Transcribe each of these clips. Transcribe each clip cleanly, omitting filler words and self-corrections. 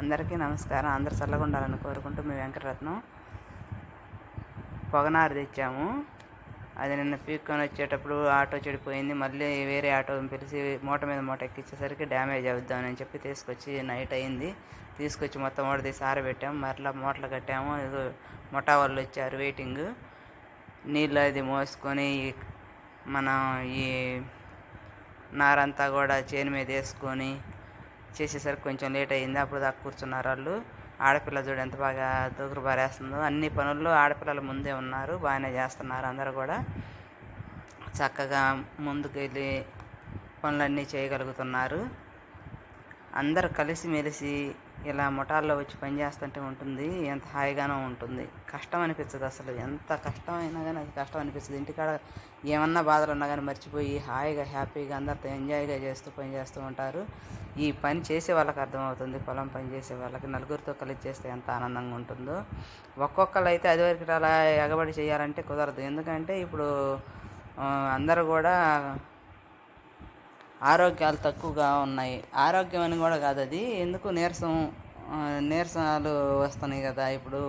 అందరికీ నమస్కారం. అందరు చల్లగా ఉండాలని కోరుకుంటూ మీ వెంకటరత్నం. పొగనారు తెచ్చాము. అది నిన్న పీక్కొని వచ్చేటప్పుడు ఆటో చెడిపోయింది. మళ్ళీ వేరే ఆటోని పిలిచి మూట మీద మూట ఎక్కించేసరికి డ్యామేజ్ అవుద్దామని చెప్పి తీసుకొచ్చి నైట్ అయింది. తీసుకొచ్చి మొత్తం ఓడ తీసి ఆరబెట్టాము. మరలా మూటలు కట్టాము. మొటా వాళ్ళు వచ్చారు వెయిటింగ్. నీళ్ళు అది మోసుకొని మనం ఈ నారంతా కూడా చేను మీద వేసుకొని చేసేసరికి కొంచెం లేట్ అయింది. అప్పుడు దాకా కూర్చున్నారు వాళ్ళు. ఆడపిల్ల చూడు ఎంత బాగా దూకురు బారేస్తుందో. అన్ని పనుల్లో ఆడపిల్లలు ముందే ఉన్నారు, బాగానే చేస్తున్నారు. అందరూ కూడా చక్కగా ముందుకు వెళ్ళి పనులన్నీ చేయగలుగుతున్నారు. అందరూ కలిసిమెలిసి ఇలా ముఠాల్లో వచ్చి పని చేస్తుంటే ఉంటుంది, ఎంత హాయిగానో ఉంటుంది. కష్టం అనిపించదు అసలు. ఎంత కష్టమైనా కానీ అది కష్టం అనిపించదు. ఇంటికాడ ఏమన్నా బాధలు ఉన్నా కానీ మర్చిపోయి హాయిగా హ్యాపీగా అందరితో ఎంజాయ్గా చేస్తూ పని చేస్తూ ఉంటారు. ఈ పని చేసే వాళ్ళకి అర్థమవుతుంది. పొలం పని చేసే వాళ్ళకి నలుగురితో కలిసి చేస్తే ఎంత ఆనందంగా ఉంటుందో. ఒక్కొక్కరు అయితే అది వరకు అలా ఎగబడి చేయాలంటే కుదరదు. ఎందుకంటే ఇప్పుడు అందరూ కూడా ఆరోగ్యాలు తక్కువగా ఉన్నాయి. ఆరోగ్యం అని కూడా కాదు, అది ఎందుకు నీరసాలు వస్తున్నాయి కదా ఇప్పుడు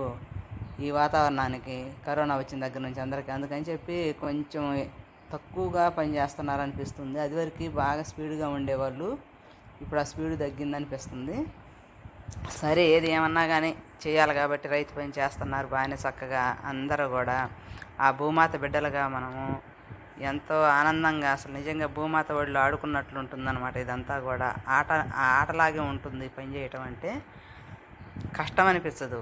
ఈ వాతావరణానికి. కరోనా వచ్చిన దగ్గర నుంచి అందరికీ. అందుకని చెప్పి కొంచెం తక్కువగా పని చేస్తున్నారనిపిస్తుంది. అదివరకు బాగా స్పీడ్గా ఉండేవాళ్ళు, ఇప్పుడు ఆ స్పీడ్ తగ్గిందనిపిస్తుంది. సరే, ఏది ఏమన్నా కానీ చేయాలి కాబట్టి రైతు పని చేస్తున్నారు బాగానే చక్కగా. అందరూ కూడా ఆ భూమాత బిడ్డలుగా మనము ఎంతో ఆనందంగా, అసలు నిజంగా భూమాత ఒడిలో ఆడుకున్నట్లు ఉంటుందన్నమాట. ఇదంతా కూడా ఆటలాగే ఉంటుంది. పని చేయటం అంటే కష్టం అనిపించదు,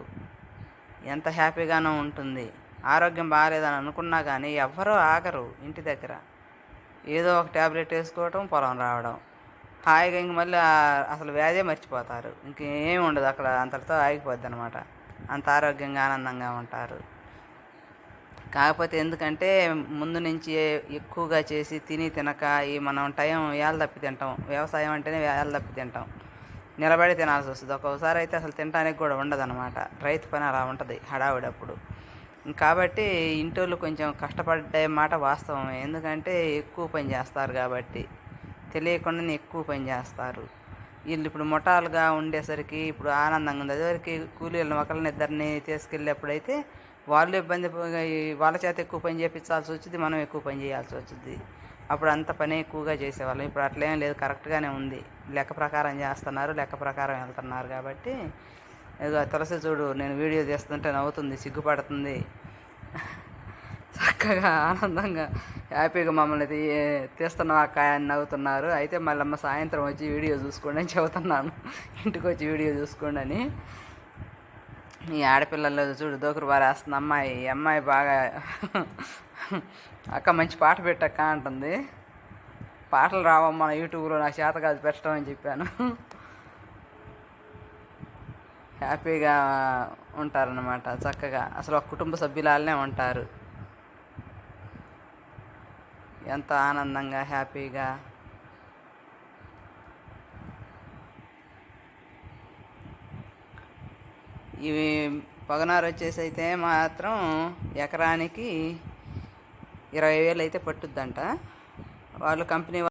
ఎంత హ్యాపీగానో ఉంటుంది. ఆరోగ్యం బాగాలేదని అనుకున్నా కానీ ఎవ్వరూ ఆగరు. ఇంటి దగ్గర ఏదో ఒక ట్యాబ్లెట్ వేసుకోవటం, పొలం రావడం, హాయిగా ఇంక మళ్ళీ అసలు వ్యాధే మర్చిపోతారు. ఇంకేం ఉండదు అక్కడ, అంతటితో ఆగిపోద్ది అనమాట. అంత ఆరోగ్యంగా ఆనందంగా ఉంటారు. కాకపోతే ఎందుకంటే ముందు నుంచి ఎక్కువగా చేసి తినక మనం టైం వేళ తప్పి తింటాం. వ్యవసాయం అంటేనే వేళ తప్పి తింటాం, నిలబడి తినాల్సి వస్తుంది. ఒక్కొక్కసారి అయితే అసలు తినడానికి కూడా ఉండదన్నమాట. రైతు పని అలా ఉంటుంది, హడావుడప్పుడు. కాబట్టి ఇంటోళ్ళు కొంచెం కష్టపడ్డే మాట వాస్తవమే. ఎందుకంటే ఎక్కువ పని చేస్తారు కాబట్టి, తెలియకుండానే ఎక్కువ పని చేస్తారు. వీళ్ళు ఇప్పుడు ముఠాలుగా ఉండేసరికి ఇప్పుడు ఆనందంగా ఉంది. అదివరకు కూలీలను ఒకరిని ఇద్దరిని తీసుకెళ్ళేప్పుడైతే వాళ్ళు ఇబ్బంది, వాళ్ళ చేత ఎక్కువ పని చేయించాల్సి వచ్చింది, మనం ఎక్కువ పని చేయాల్సి వచ్చింది. అప్పుడు అంత పని ఎక్కువగా చేసేవాళ్ళం. ఇప్పుడు అట్లేం లేదు, కరెక్ట్గానే ఉంది. లెక్క ప్రకారం చేస్తున్నారు, లెక్క ప్రకారం వెళ్తున్నారు. కాబట్టి ఏదో తులసి చూడు, నేను వీడియో తీస్తుంటే నవ్వుతుంది, సిగ్గుపడుతుంది. చక్కగా ఆనందంగా హ్యాపీగా మమ్మల్ని తీస్తున్నాం అక్క అని నవ్వుతున్నారు. అయితే మళ్ళీ సాయంత్రం వచ్చి వీడియో చూసుకోండి అని చెబుతున్నాను. ఇంటికి వచ్చి వీడియో చూసుకోండి అని. ఈ ఆడపిల్లలు చూడు దోకురు బారేస్తుంది అమ్మాయి. ఈ అమ్మాయి బాగా అక్క మంచి పాట పెట్టక్క అంటుంది. పాటలు రావమ్మా యూట్యూబ్లో, నాకు చేత కాదు పెట్టడం అని చెప్పాను. హ్యాపీగా ఉంటారన్నమాట చక్కగా. అసలు ఒక కుటుంబ సభ్యులాలనే ఉంటారు. ఎంత ఆనందంగా హ్యాపీగా. ఇవి పొగనారు వచ్చేసి అయితే మాత్రం ఎకరానికి 20,000 అయితే పట్టుద్దంట. వాళ్ళు కంపెనీ